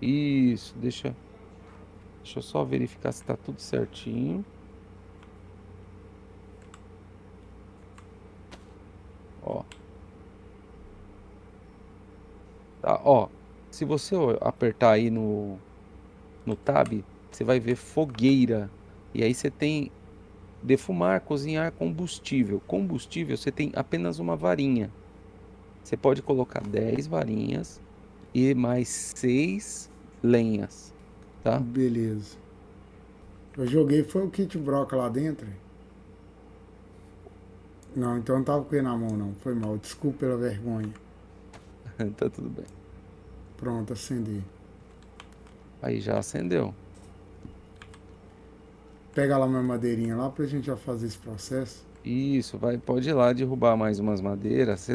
Isso, deixa eu só verificar se tá tudo certinho. Ó, tá, ó. Se você apertar aí no tab, você vai ver fogueira. E aí você tem defumar, cozinhar, combustível. Combustível, você tem apenas uma varinha. Você pode colocar 10 varinhas e mais 6 lenhas, tá? Beleza. Eu joguei, foi o kit broca lá dentro. Não, então não tava com ele na mão, não. Foi mal. Desculpa pela vergonha. Tá tudo bem. Pronto, acendi. Aí já acendeu. Pega lá minha madeirinha lá pra gente já fazer esse processo. Isso, vai, pode ir lá derrubar mais umas madeiras.